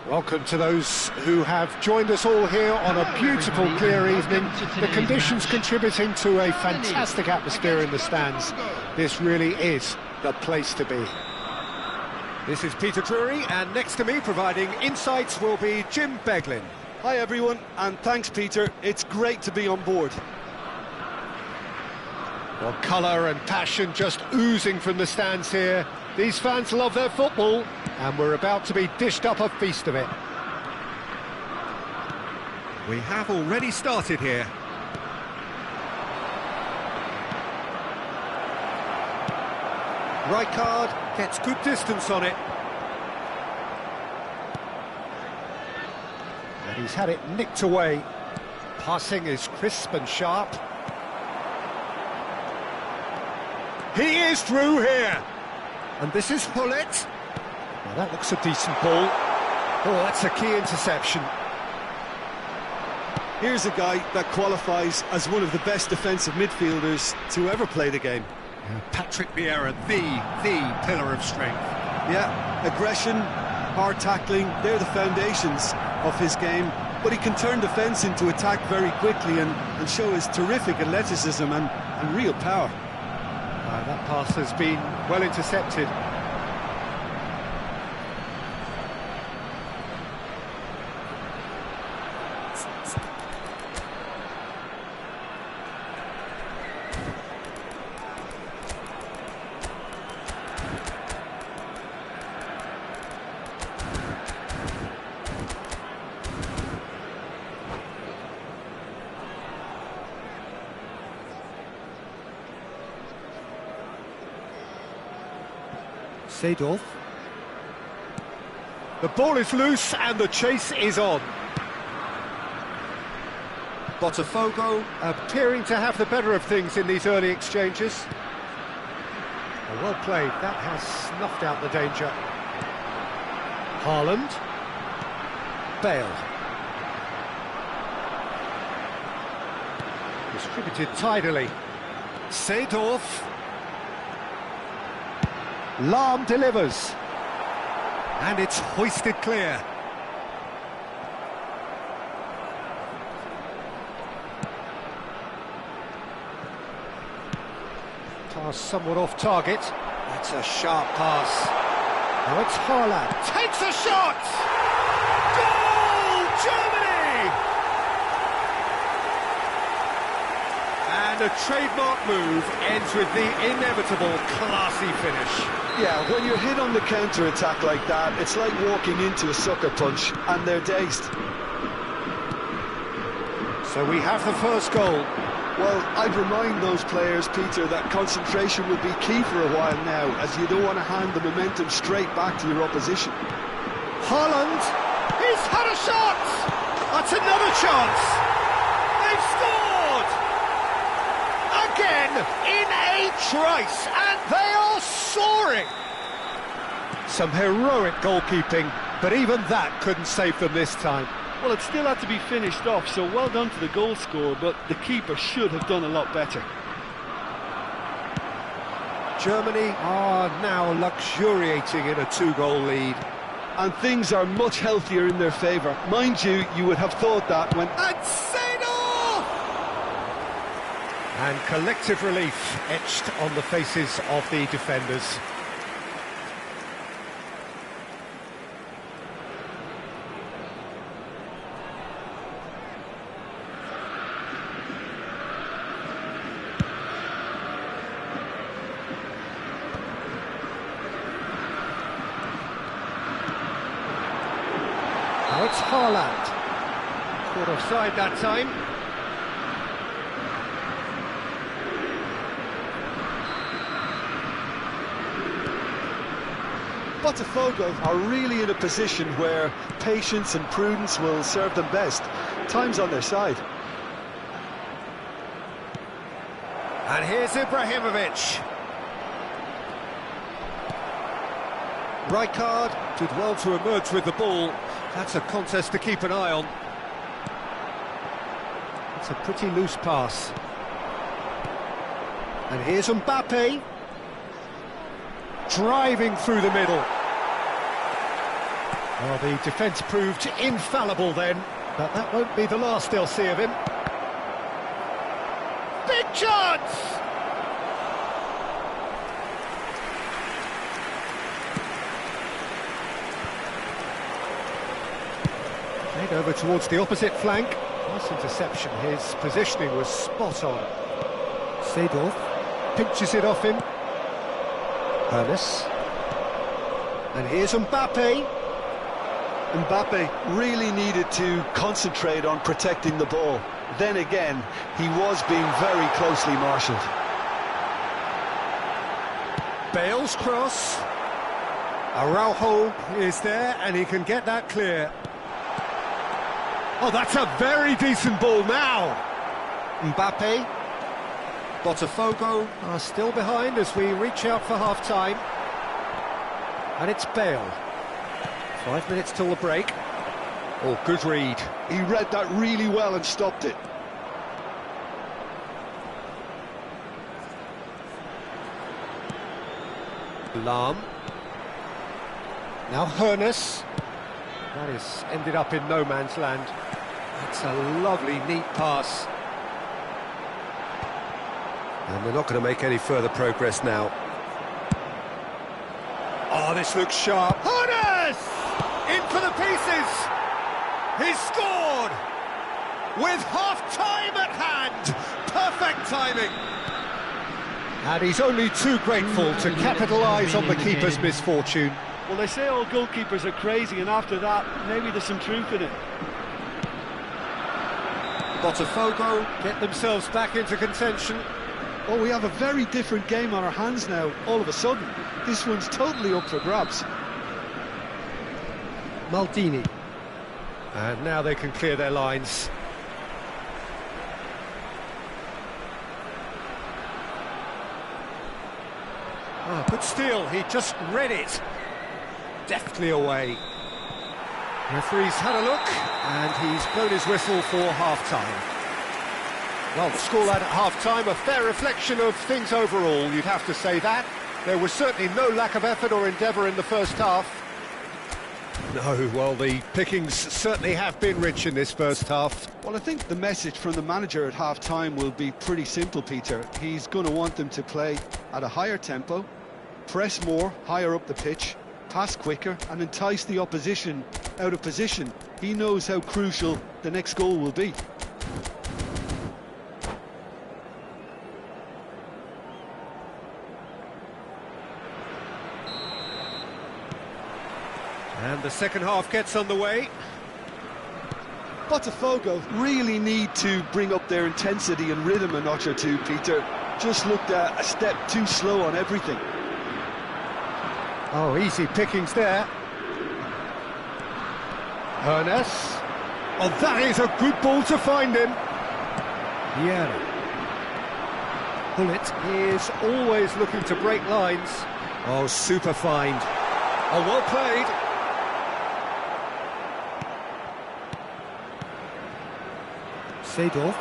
Welcome to those who have joined us all here on a beautiful, clear evening. The conditions contributing to a fantastic atmosphere in the stands. This really is the place to be. This is Peter Drury, and next to me, providing insights, will be Jim Beglin. Hi everyone, and thanks Peter, it's great to be on board. Well, colour and passion just oozing from the stands here. These fans love their football, and we're about to be dished up a feast of it. We have already started here. Rijkaard gets good distance on it. And he's had it nicked away. Passing is crisp and sharp. He is through here. And this is Hullet. Well, that looks a decent ball. Oh, that's a key interception. Here's a guy that qualifies as one of the best defensive midfielders to ever play the game. Patrick Vieira, the pillar of strength. Yeah, aggression, hard tackling, they're the foundations of his game. But he can turn defence into attack very quickly and show his terrific athleticism and real power. That pass has been well intercepted. Seedorf. The ball is loose and the chase is on. Botafogo appearing to have the better of things in these early exchanges. Well played, that has snuffed out the danger. Haaland. Bale. Distributed tidily. Seedorf. Lahm delivers. And it's hoisted clear. Pass somewhat off target. That's a sharp pass. Now it's Haaland. Takes a shot! Goal! Germany! And a trademark move ends with the inevitable classy finish. Yeah, when you're hit on the counter-attack like that, it's like walking into a sucker punch, and they're dazed. So we have the first goal. Well, I'd remind those players, Peter, that concentration will be key for a while now, as you don't want to hand the momentum straight back to your opposition. Haaland! He's had a shot! That's another chance! They've scored! Again, in a trice, and they are soaring! Some heroic goalkeeping, but even that couldn't save them this time. Well, it still had to be finished off, so well done to the goal scorer, but the keeper should have done a lot better. Germany are now luxuriating in a 2-goal lead. And things are much healthier in their favour. Mind you, you would have thought that when... And Seedorf! And collective relief etched on the faces of the defenders. Now it's Haaland. Caught offside that time. Botafogo are really in a position where patience and prudence will serve them best. Time's on their side. And here's Ibrahimovic. Rijkaard did well to emerge with the ball. That's a contest to keep an eye on. It's a pretty loose pass. And here's Mbappe. Driving through the middle. Well, the defence proved infallible then, but that won't be the last they'll see of him. Big chance! Played over towards the opposite flank. Nice interception. His positioning was spot on. Seedorf pinches it off him. Ernest. And here's Mbappe. Mbappe really needed to concentrate on protecting the ball. Then again, he was being very closely marshalled. Bale's cross. Araujo is there and he can get that clear. Oh, that's a very decent ball now. Mbappe. Botafogo are still behind as we reach out for half-time. And it's Bale. 5 minutes till the break. Oh, good read. He read that really well and stopped it. Lahm. Now Ernest. That is ended up in no man's land. That's a lovely, neat pass. And they're not going to make any further progress now. Oh, this looks sharp. Ernest! In for the pieces! He's scored! With half-time at hand! Perfect timing! And he's only too grateful to capitalise on the keeper's misfortune. Well, they say all goalkeepers are crazy, and after that, maybe there's some truth in it. Botafogo get themselves back into contention. Oh, we have a very different game on our hands now, all of a sudden. This one's totally up for grabs. Maldini. And now they can clear their lines. Oh, good steal, he just read it. Deftly away. Referee's had a look, and he's blown his whistle for half-time. Well, the scoreline at half-time, a fair reflection of things overall, you'd have to say that. There was certainly no lack of effort or endeavour in the first half. No, well, the pickings certainly have been rich in this first half. Well, I think the message from the manager at half-time will be pretty simple, Peter. He's going to want them to play at a higher tempo, press more, higher up the pitch, pass quicker and entice the opposition out of position. He knows how crucial the next goal will be. And the second half gets underway. Botafogo really need to bring up their intensity and rhythm a notch or two, Peter. Just looked a step too slow on everything. Oh, easy pickings there. Ernest. Oh, that is a good ball to find him. Yeah. Bullet is always looking to break lines. Oh, super find. Oh, well played. Seedorf.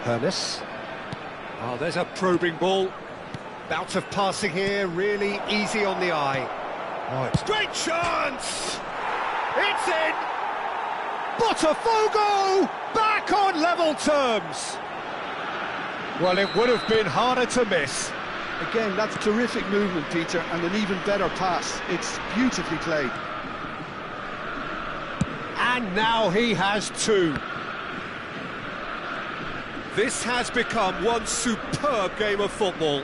Ernest. Oh, there's a probing ball. Bout of passing here, really easy on the eye. Oh, it's great chance! It's in! Botafogo back on level terms! Well, it would have been harder to miss. Again, that's terrific movement, Peter, and an even better pass. It's beautifully played. And now he has two. This has become one superb game of football.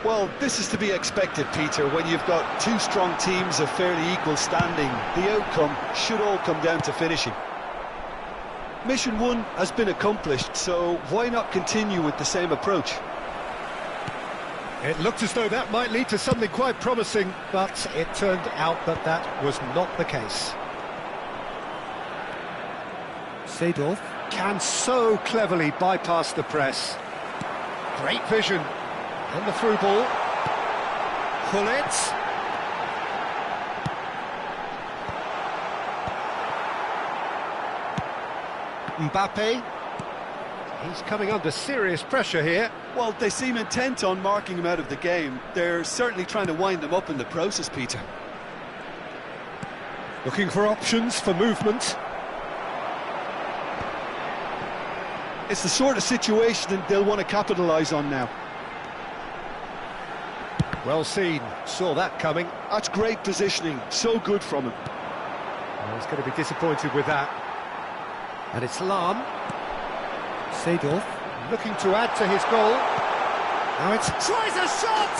Well, this is to be expected, Peter, when you've got two strong teams of fairly equal standing. The outcome should all come down to finishing. Mission 1 has been accomplished, so why not continue with the same approach? It looked as though that might lead to something quite promising, but it turned out that that was not the case. Seedorf can so cleverly bypass the press. Great vision. And the through ball. Hullet. Mbappe. He's coming under serious pressure here. Well, they seem intent on marking him out of the game. They're certainly trying to wind him up in the process, Peter. Looking for options for movement. It's the sort of situation that they'll want to capitalise on now. Well seen, saw that coming. That's great positioning, so good from him. Well, he's going to be disappointed with that. And it's Lahm. Seedorf looking to add to his goal. Now it's... Tries a shot!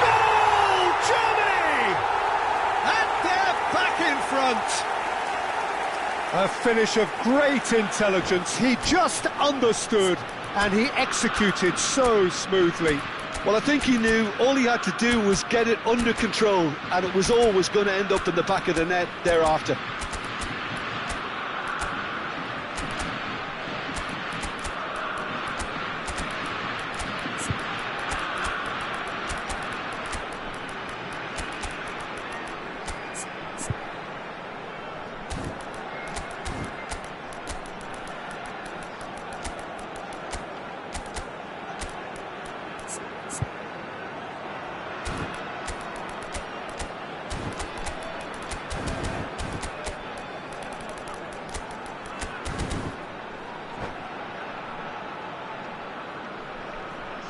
Goal! Germany! And they're back in front. A finish of great intelligence. He just understood and he executed so smoothly. Well, I think he knew all he had to do was get it under control, and it was always going to end up in the back of the net thereafter.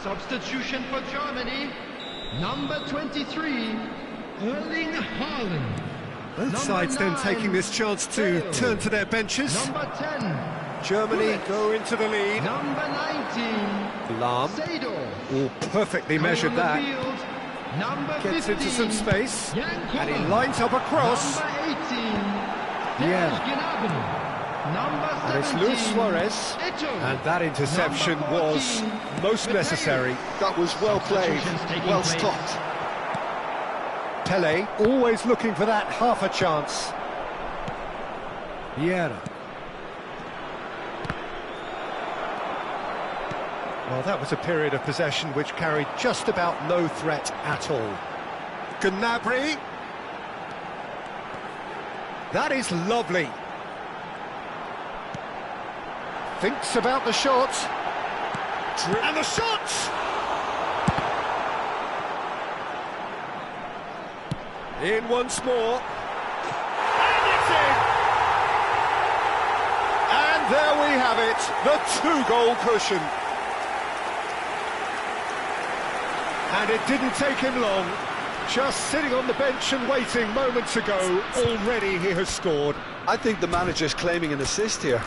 Substitution for Germany, number 23, Erling Haaland. Both sides then taking this chance to turn to their benches. Number 10, Germany go into the lead. number 19, Lahm. Seedorf. Oh, perfectly measured Coming on that. the field, number Gets 15, into some space. Jan And he Koller. lines up a cross. Number 18, Yeah. Gnabry. Number 17, And it's Luis Suarez. Eto'o. And that interception Number was 14, most Mateo. necessary. That was well played, Substitutions taking well place. stopped. Pele always looking for that half a chance. Vieira. Well, that was a period of possession which carried just about no threat at all. Gnabry. That is lovely. Thinks about the shot. And the shot! In once more. And it's in! And there we have it, the two-goal cushion. And it didn't take him long. Just sitting on the bench and waiting moments ago, already he has scored. I think the manager's claiming an assist here.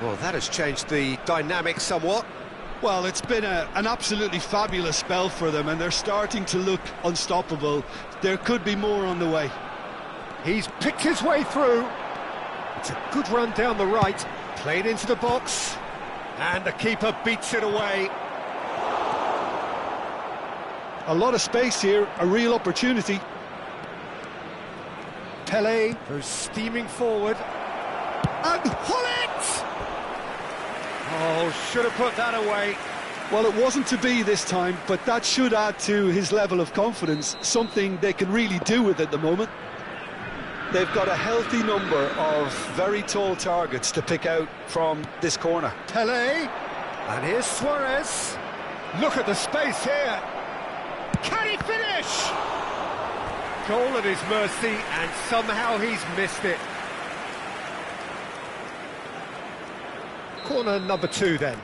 Well, that has changed the dynamic somewhat. Well, it's been an absolutely fabulous spell for them, and they're starting to look unstoppable. There could be more on the way. He's picked his way through. It's a good run down the right, played into the box, and the keeper beats it away. A lot of space here, a real opportunity. Pele goes steaming forward. And Hullet! Oh, should have put that away. Well, it wasn't to be this time, but that should add to his level of confidence, something they can really do with at the moment. They've got a healthy number of very tall targets to pick out from this corner. Pele, and here's Suarez. Look at the space here. Can he finish? Goal at his mercy, and somehow he's missed it. Corner number 2 then.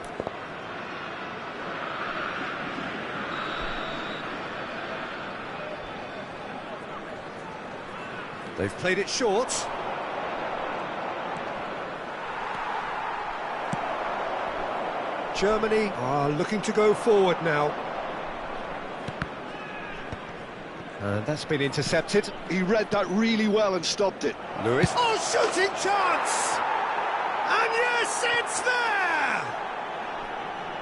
They've played it short. Germany are looking to go forward now. And that's been intercepted. He read that really well and stopped it. Lewis. Oh, shooting chance! And yes, it's there!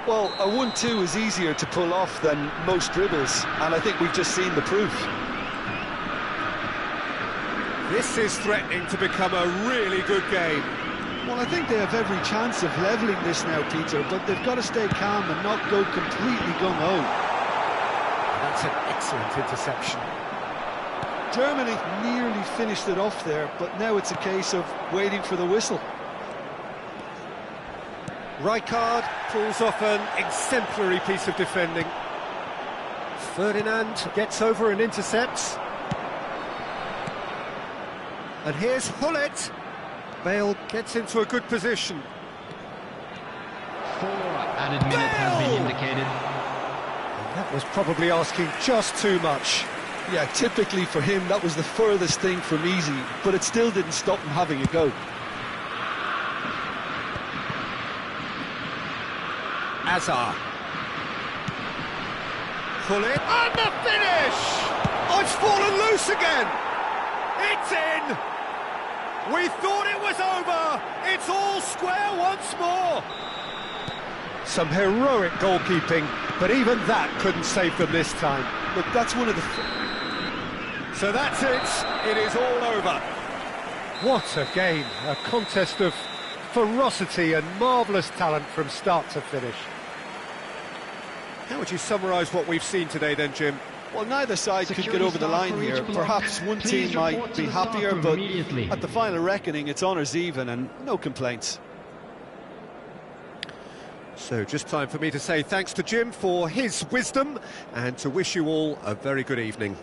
Well, a 1-2 is easier to pull off than most dribbles, and I think we've just seen the proof. This is threatening to become a really good game. Well, I think they have every chance of levelling this now, Peter, but they've got to stay calm and not go completely gung-ho. That's an excellent interception. Germany nearly finished it off there, but now it's a case of waiting for the whistle. Rijkaard pulls off an exemplary piece of defending. Ferdinand gets over and intercepts. And here's Hullet. Bale gets into a good position. 4 added minutes has been indicated. And that was probably asking just too much. Yeah, typically for him, that was the furthest thing from easy, but it still didn't stop him having a go. Azar. Hullet. And the finish! Oh, it's fallen loose again! It's in! We thought it was over! It's all square once more! Some heroic goalkeeping, but even that couldn't save them this time. Look, that's one of the... So that's it. It is all over. What a game. A contest of ferocity and marvellous talent from start to finish. How would you summarise what we've seen today then, Jim? Well, neither side could get over the line here. Perhaps one team might be happier, but at the final reckoning, it's honours even and no complaints. So just time for me to say thanks to Jim for his wisdom and to wish you all a very good evening.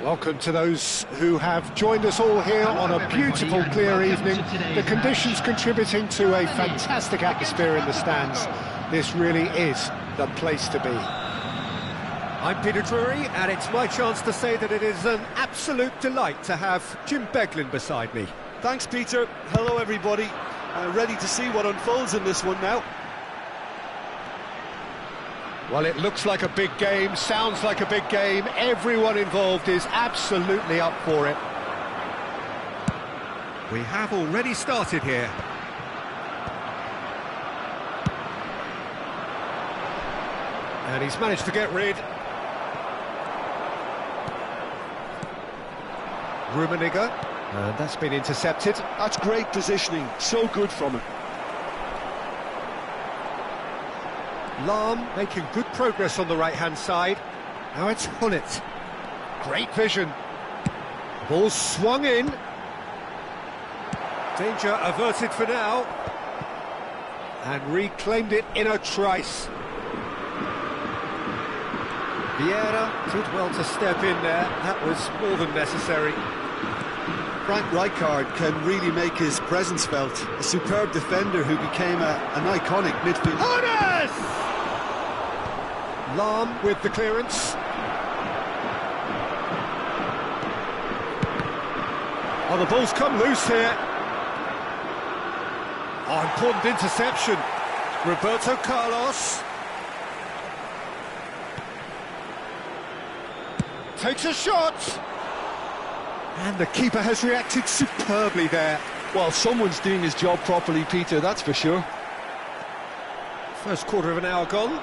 Welcome to those who have joined us all here on a beautiful, clear evening. The conditions contributing to a fantastic atmosphere in the stands. This really is the place to be. I'm Peter Drury, and it's my chance to say that it is an absolute delight to have Jim Beglin beside me. Thanks, Peter. Hello, everybody. Ready to see what unfolds in this one now. Well, it looks like a big game, sounds like a big game. Everyone involved is absolutely up for it. We have already started here. And he's managed to get rid. Rummenigge, and that's been intercepted. That's great positioning, so good from him. Lahm making good progress on the right-hand side. Now it's Hullet. Great vision. Ball swung in. Danger averted for now. And reclaimed it in a trice. Vieira did well to step in there. That was more than necessary. Frank Rijkaard can really make his presence felt. A superb defender who became an iconic midfielder. Honest! Lahm with the clearance. Oh, the ball's come loose here. Oh, important interception. Roberto Carlos. Takes a shot. And the keeper has reacted superbly there. Well, someone's doing his job properly, Peter, that's for sure. First quarter of an hour gone.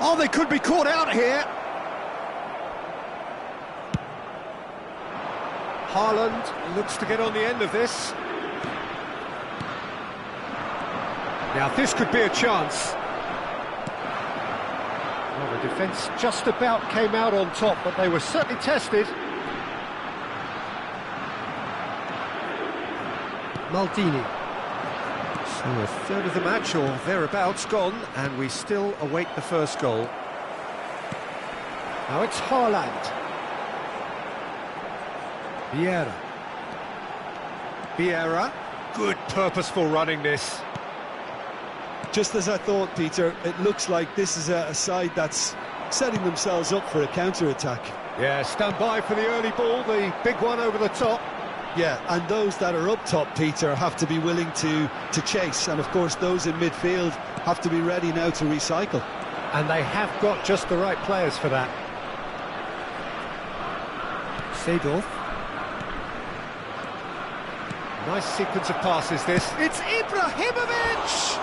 Oh, they could be caught out here. Haaland looks to get on the end of this. Now this could be a chance. Well, the defence just about came out on top, but they were certainly tested. Maldini. So a third of the match, or thereabouts, gone, and we still await the first goal. Now it's Haaland. Vieira. Good purposeful running this. Just as I thought, Peter, it looks like this is a side that's setting themselves up for a counter-attack. Yeah, stand by for the early ball, the big one over the top. Yeah, and those that are up top, Peter, have to be willing to chase, and of course those in midfield have to be ready now to recycle. And they have got just the right players for that. Seedorf. Nice sequence of passes this. It's Ibrahimovic!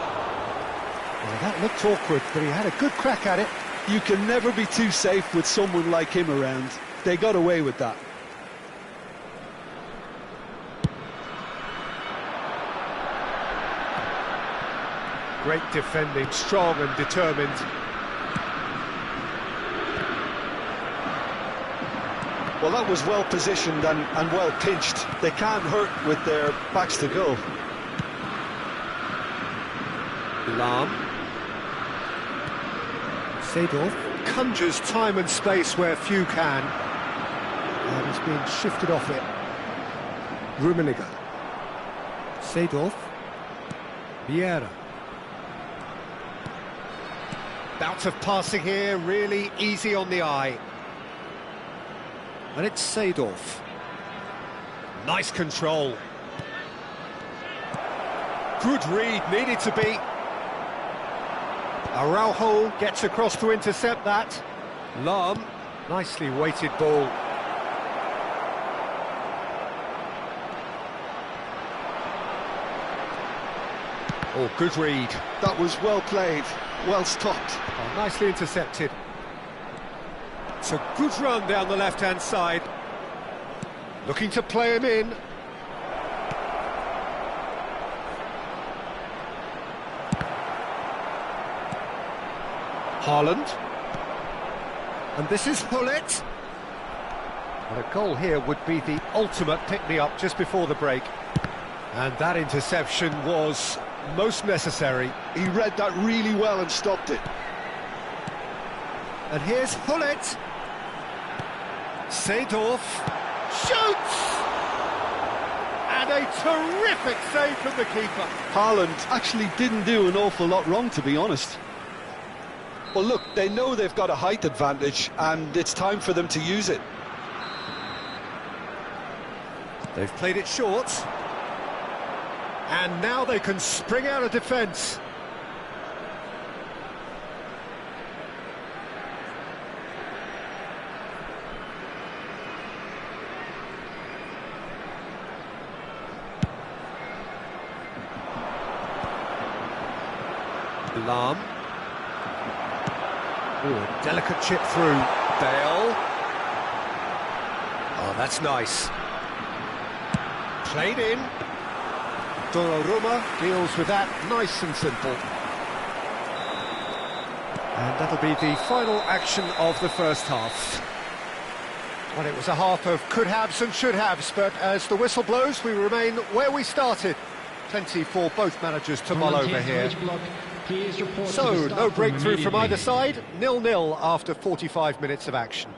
Well, that looked awkward, but he had a good crack at it. You can never be too safe with someone like him around. They got away with that. Great defending, strong and determined. Well, that was well positioned and well pinched. They can't hurt with their backs to goal. Lahm. Seedorf conjures time and space where few can. And he's being shifted off it. Rummenigge. Seedorf. Vieira. Bout of passing here, really easy on the eye. And it's Seedorf. Nice control. Good read, needed to be. Araujo gets across to intercept that. Lahm, nicely weighted ball. Oh, good read. That was well played, well stopped. Oh, nicely intercepted. It's a good run down the left-hand side. Looking to play him in. Haaland. And this is Hullet. And a goal here would be the ultimate pick-me-up just before the break. And that interception was most necessary. He read that really well and stopped it. And here's Hullet. Seedorf shoots! And a terrific save from the keeper. Haaland actually didn't do an awful lot wrong, to be honest. Well, look, they know they've got a height advantage, and it's time for them to use it. They've played it short. And now they can spring out of defence. Lahm. Ooh, a delicate chip through. Bale. Oh, that's nice. Played in. Donnarumma deals with that nice and simple. And that'll be the final action of the first half. Well, it was a half of could-haves and should-haves, but as the whistle blows, we remain where we started. Plenty for both managers to mull over here. So, no breakthrough from either side, 0-0 after 45 minutes of action.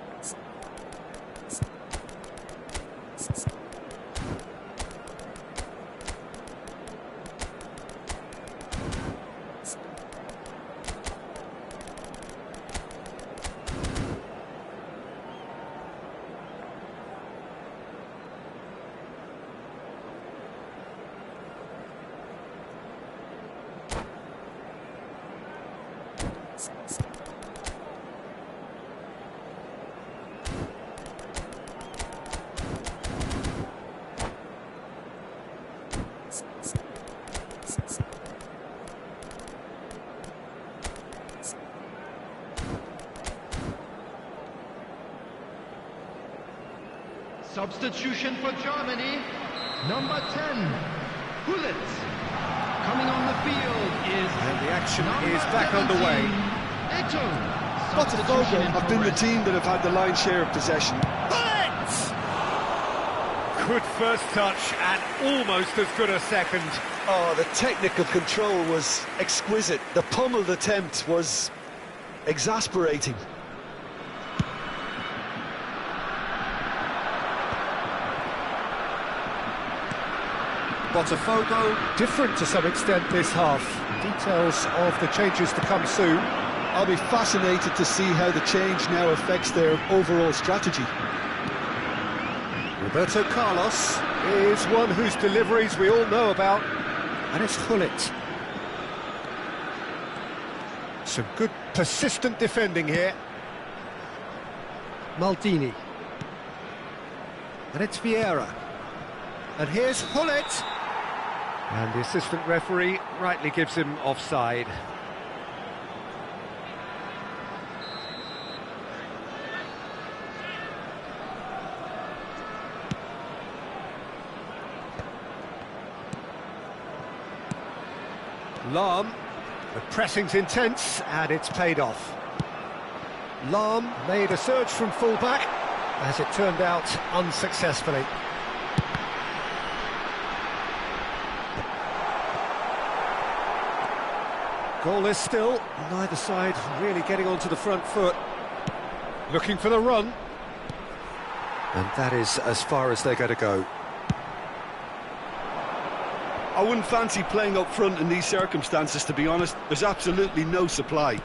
Substitution for Germany, number 10, Gullit. Coming on the field is... And the action is back underway. Botafogo have been the team that have had the lion's share of possession. Good first touch and almost as good a second. Oh, the technical control was exquisite. The pummeled attempt was exasperating. Botafogo, different to some extent this half. Details of the changes to come soon. I'll be fascinated to see how the change now affects their overall strategy. Roberto Carlos is one whose deliveries we all know about, and it's Gullit. Some good persistent defending here. Maldini. And it's Vieira. And here's Gullit. And the assistant referee rightly gives him offside. Lahm, the pressing's intense and it's paid off. Lahm made a surge from full-back, as it turned out unsuccessfully. Goalless still, neither side really getting onto the front foot. Looking for the run. And that is as far as they're going to go. I wouldn't fancy playing up front in these circumstances, to be honest. There's absolutely no supply.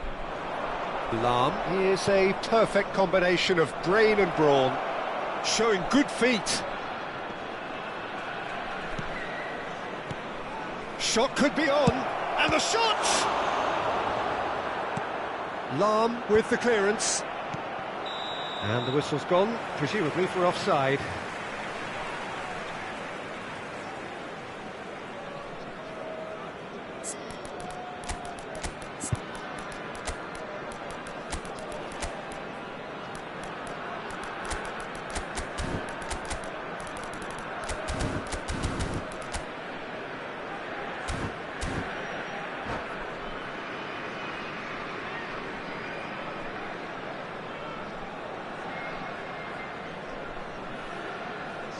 Lahm is a perfect combination of brain and brawn, showing good feet. Shot could be on, and the shot! Lahm with the clearance. And the whistle's gone, presumably for offside.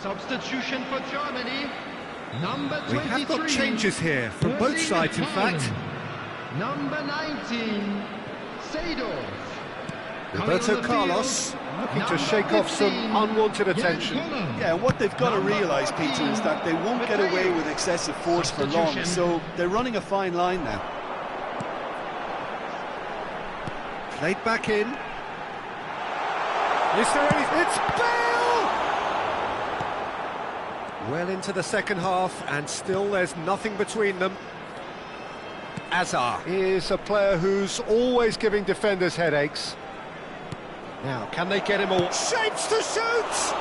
Substitution for Germany, number 23. We have got changes here from both sides, in fact. Number 19, Seedorf. Roberto Carlos looking to shake off some unwanted attention. Yeah, what they've got to realise, Peter, is that they won't get away with excessive force for long, so they're running a fine line now. Played back in. Is there anything? It's Bale! Well into the second half, and still there's nothing between them. Azar is a player who's always giving defenders headaches. Now, can they get him all? Shapes to shoot!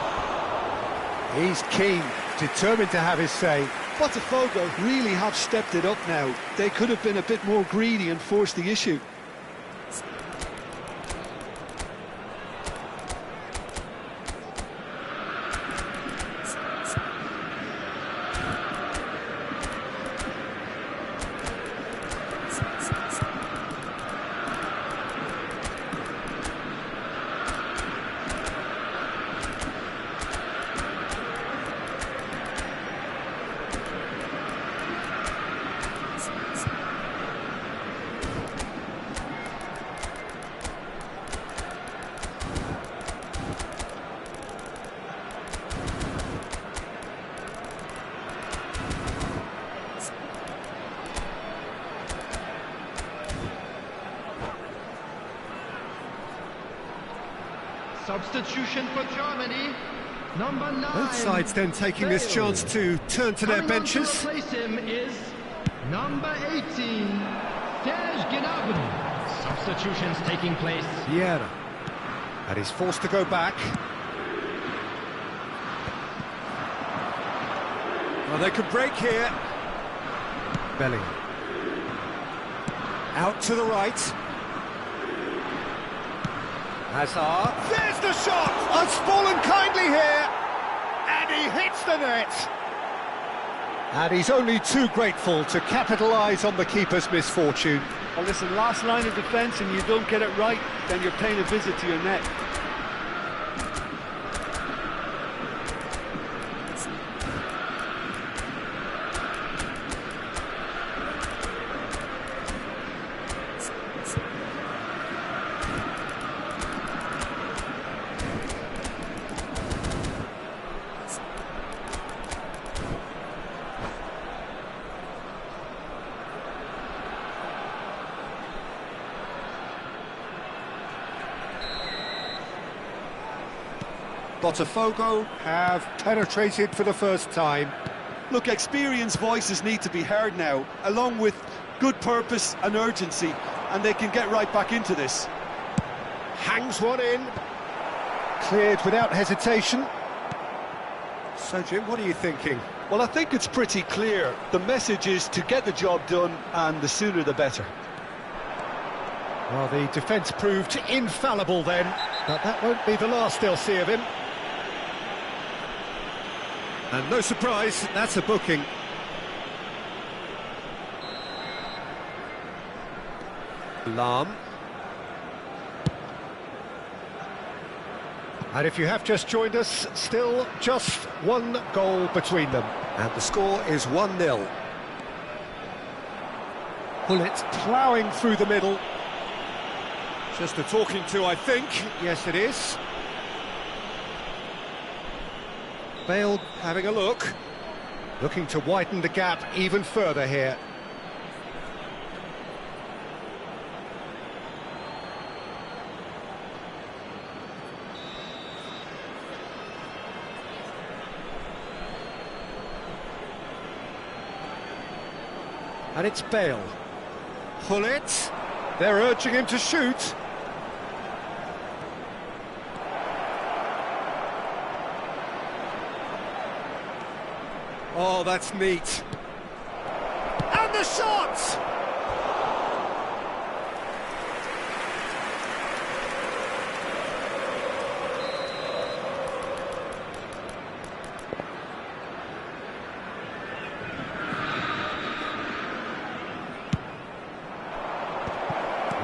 He's keen, determined to have his say. Botafogo really have stepped it up now. They could have been a bit more greedy and forced the issue. Substitution for Germany, number 9. Both sides then taking this chance to turn to their Coming on to benches. replace him is number 18, Serge Gnabry. Substitutions taking place. Vieira. And he's forced to go back. Well, they could break here. Bellingham. Out to the right. Hazard. There's the shot! It's fallen kindly here, and he hits the net. And he's only too grateful to capitalise on the keeper's misfortune. Well, listen, last line of defence and you don't get it right, then you're paying a visit to your net. Botafogo have penetrated for the first time. Look, experienced voices need to be heard now, along with good purpose and urgency, and they can get right back into this. Hangs one in. Cleared without hesitation. So, Jim, what are you thinking? Well, I think it's pretty clear. The message is to get the job done, and the sooner the better. Well, the defence proved infallible then, but that won't be the last they'll see of him. And no surprise, that's a booking. Lam. And if you have just joined us, still just one goal between them. And the score is 1-0. Bullet ploughing through the middle. Just a talking to, I think. Yes, it is. Bale having a look. Looking to widen the gap even further here. And it's Bale. Hullet. They're urging him to shoot. Oh, that's neat. And the shot!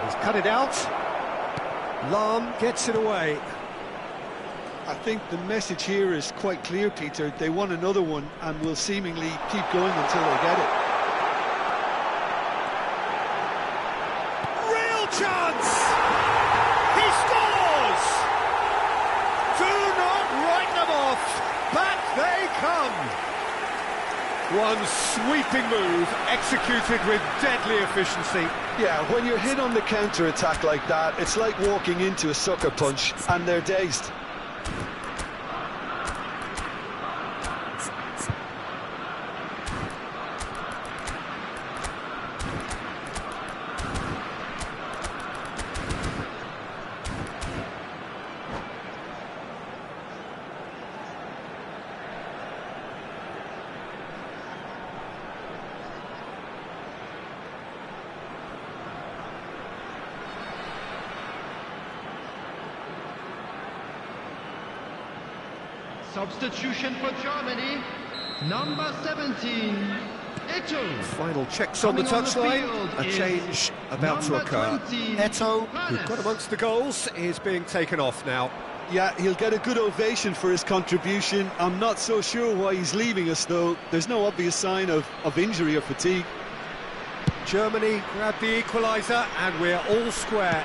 He's cut it out. Lam gets it away. I think the message here is quite clear, Peter. They want another one and will seemingly keep going until they get it. Real chance! He scores! Do not write them off! Back they come! One sweeping move, executed with deadly efficiency. Yeah, when you're hit on the counter-attack like that, it's like walking into a sucker punch, and they're dazed. Substitution for Germany, number 17, Eto'o. Final checks on the Coming on the touchline, field a is change about to number occur. 20, Eto'o, who Palace. got amongst the goals, is being taken off now. Yeah, he'll get a good ovation for his contribution. I'm not so sure why he's leaving us, though. There's no obvious sign of injury or fatigue. Germany grab the equaliser, and we're all square.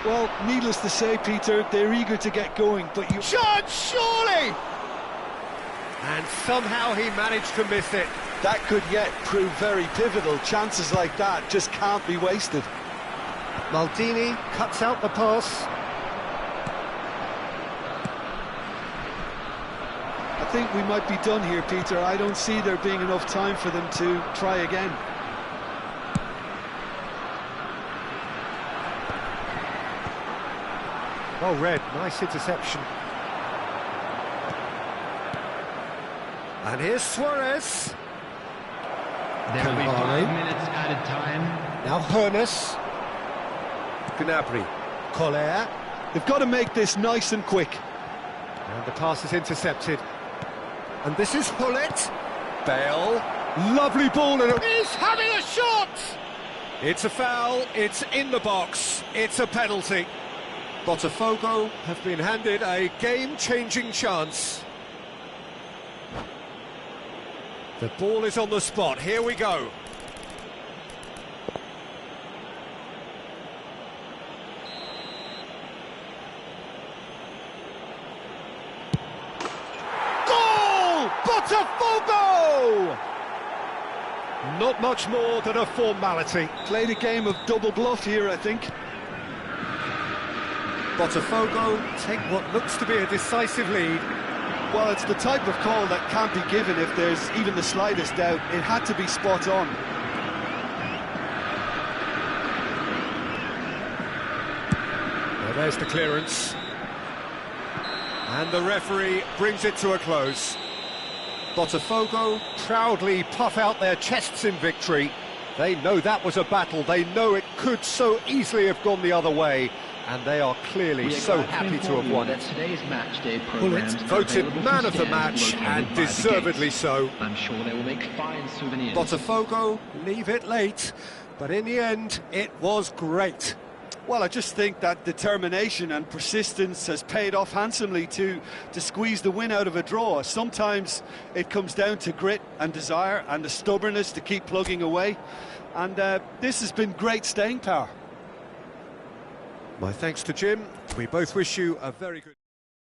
Well, needless to say, Peter, they're eager to get going, but you... Chance, surely! And somehow he managed to miss it. That could yet prove very pivotal. Chances like that just can't be wasted. Maldini cuts out the pass. I think we might be done here, Peter. I don't see there being enough time for them to try again. Well read, nice interception. And here's Suarez. There will be Cavani. 5 minutes added time. Now Hoeneß. Gnabry. Collier. They've got to make this nice and quick. And the pass is intercepted. And this is Hullet. Bale. Lovely ball. And He's having a shot! it's a foul. It's in the box. It's a penalty. Botafogo have been handed a game-changing chance. The ball is on the spot. Here we go. Goal! Botafogo! Not much more than a formality. Played a game of double bluff here, I think. Botafogo take what looks to be a decisive lead. Well, it's the type of call that can't be given if there's even the slightest doubt. It had to be spot on. Well, there's the clearance. And the referee brings it to a close. Botafogo proudly puff out their chests in victory. They know that was a battle. They know it could so easily have gone the other way. And they are clearly so happy to have won it. Today's match day Bullet programs are voted available man for of the stands match, located and by the deservedly gates. so. I'm sure they will make fine souvenirs. Botafogo leave it late, but in the end, it was great. Well, I just think that determination and persistence has paid off handsomely to squeeze the win out of a draw. Sometimes it comes down to grit and desire and the stubbornness to keep plugging away. And this has been great staying power. My thanks to Jim. We both wish you a very good...